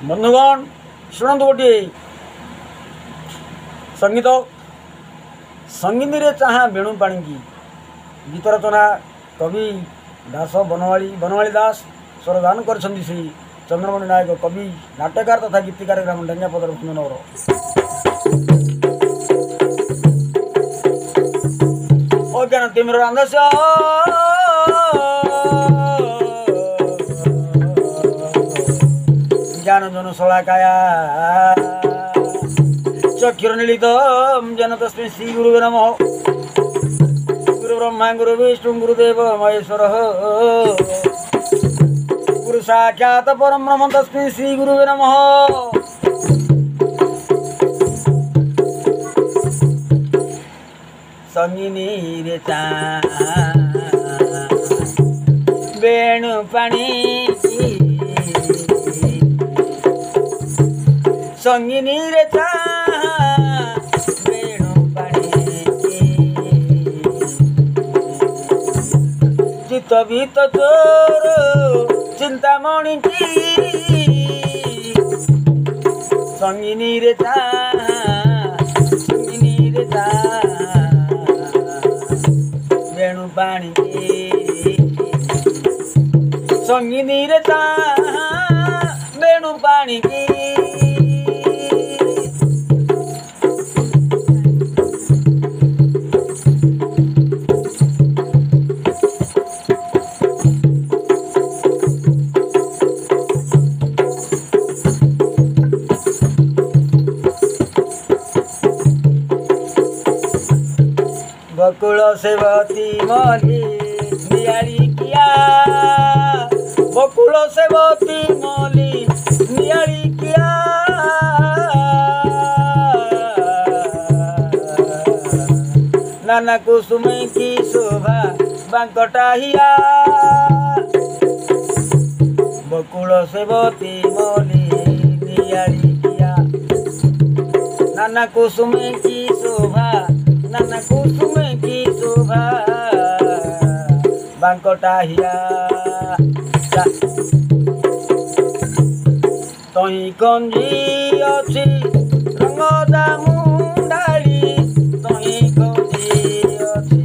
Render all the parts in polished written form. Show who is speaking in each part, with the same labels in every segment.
Speaker 1: बंधुगण शुणु गोटे संगीत संगीत रे चाहा बेणु पाणी की गीत रचना कवि दास बनवाली दास स्वरदान कर श्री चंद्रमणि नायक कवि नाट्यकार तथा गीतिकार ग्राम डेंगापदर भंजनगर अज्ञान तिमिर अंधस्य ज्ञान जन शलाकाया चक्षुर्निलित जन तस्मै श्री गुरुवे नमः। गुरु ब्रह्मा गुरु विष्णु गुरुदेव महेश्वर गुरु साक्षात परम ब्रह्म तस्मै श्री गुरुवे नमः। संगिनी रे चा बेणु पाणी संगिनी रे चा बेणु पाणी चित्त भीत चोर चिंतामणि की संगिनी रे चा संगिनी रे चा बेणु पाणी संगिनी रे चा बेणु पाणी की बकुल सेवती मली नियारी किया बकुल सेवती मली नियारी किया नाना कुसुम की शोभा बांकटाहिया बकुल सेवती मली नियारी किया नाना कुसुम की शोभा नाना कुसुम की शोभा बांकटाहिया तही कंजी अच्छी रंग जामुंडाली तही कंजी अच्छी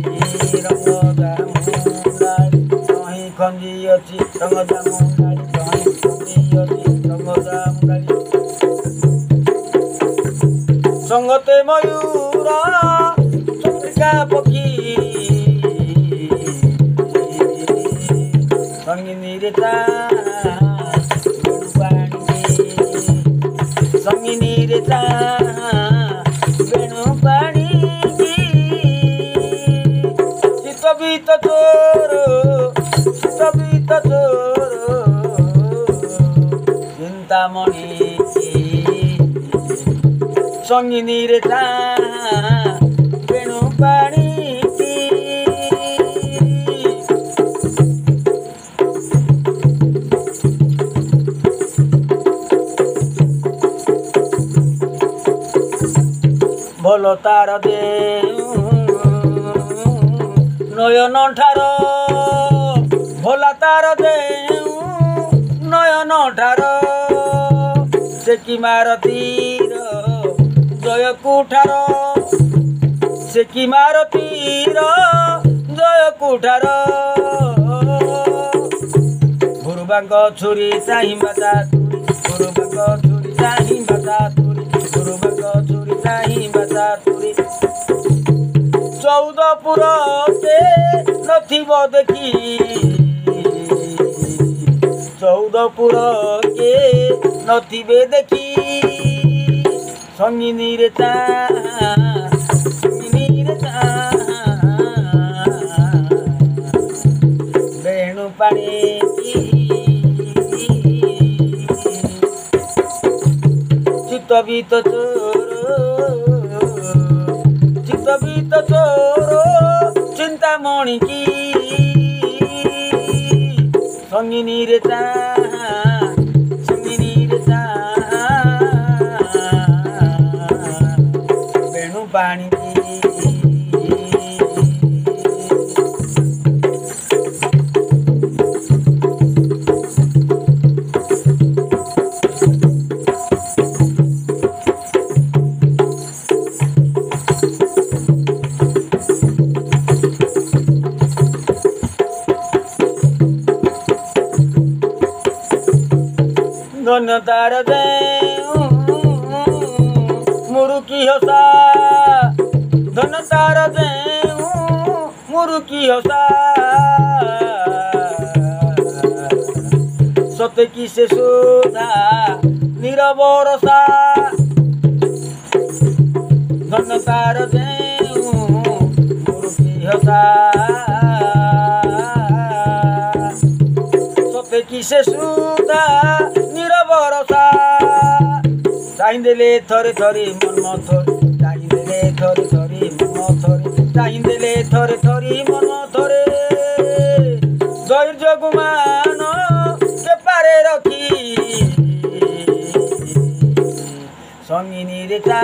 Speaker 1: रंग जामुंडाली तही कंजी अच्छी रंग जामुंडाली तही कंजी अच्छी रंग जामुंडाली संगते मयूरा पक्षी संगिनी रे चा बेणु पाणी संगिनी रे चा बेणु पाणी चित्त भीत चोर चिंतामणि संगिनी रे चा बेणु पाणी भल तार दे नयन ठार भोला तार दे नयन ठार से कि मार तीर जय कुठार से कि मार तीर जय कुठार गुरुबांक छुरी चाही बाता तुरी गुरुबांक छुरी चाही बाता तुरी गुरुबांक छुरी चाही बाता तुरी 14 पुर के नथिब देखी 14 पुर के नथिबे देखी संगिनी रे चा संगिनी रे चा बेणु पाणी चित्त भीत चोर चिंतामणि की संगिनी रे चा संगिनी रे चा बेणु पाणी धन्य तार देऊ मुरुकी हसा धन्य तार देऊ मुरुकी हसा सत्य की से सुधा नीरव रसा धन्य तार देऊ मुरुकी हसा सत्य की से सुधा नीरव रसा चाहिदेले थरे थरे मन थरे चाहिदेले थरे थरे मन थरे चाहिदेले थरे थरे मन थरे धैर्य गुमान के पारे रखी संगिनी रे चा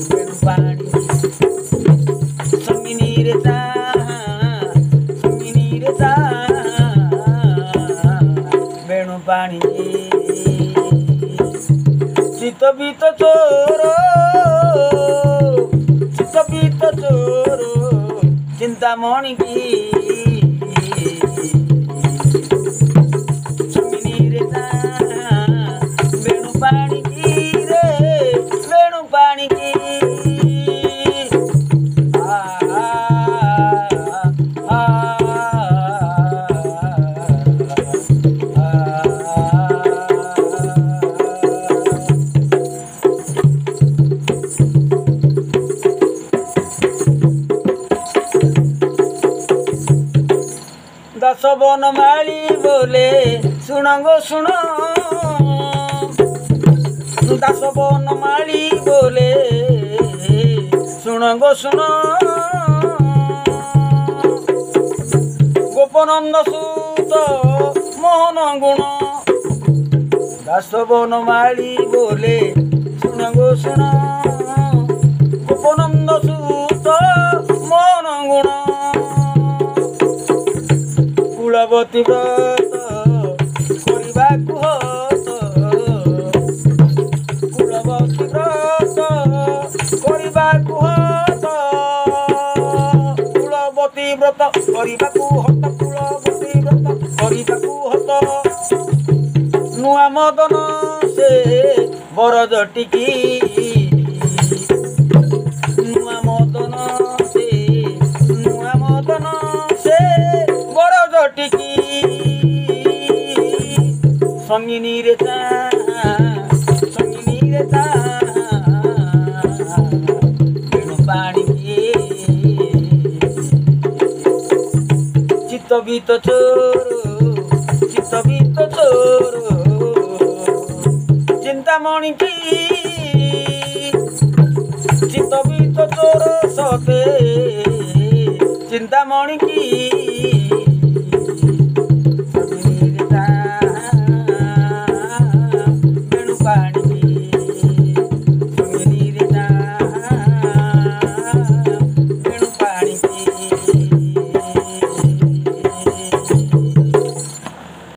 Speaker 1: बेणु पानी संगिनी रे चा संगिनी रे चा बेणु पानी चित बीत चोर चिंतामणि की संगिनी रे चा बेणु पानी की रे बेणु पानी की दास बनमाली बोले सुन गो सुन दास बनमाली बोले सुन गो सुन गोपनंद सूत मोहन गुण दास बनमाली बोले सुन गो सुन गोपनंद सूत मोहन गुण कुलवती व्रत କରିବାକୁ ହତ କୁଳବତୀ ବ୍ରତ କରିବାକୁ ହତ କୁଳବତୀ ବ୍ରତ କରିବାକୁ ହତ କୁଳବତୀ ବ୍ରତ କରିବାକୁ ହତ ନୂଆ ମଦନ ସେ ବରଜଟିକି ନୂଆ ମଦନ ସେ बरजटिकी संगिनी रे चा बेणु पानी की चित्त बीत चोर चिंतामणि की चित्त बीत चोर सते चिंतामणि की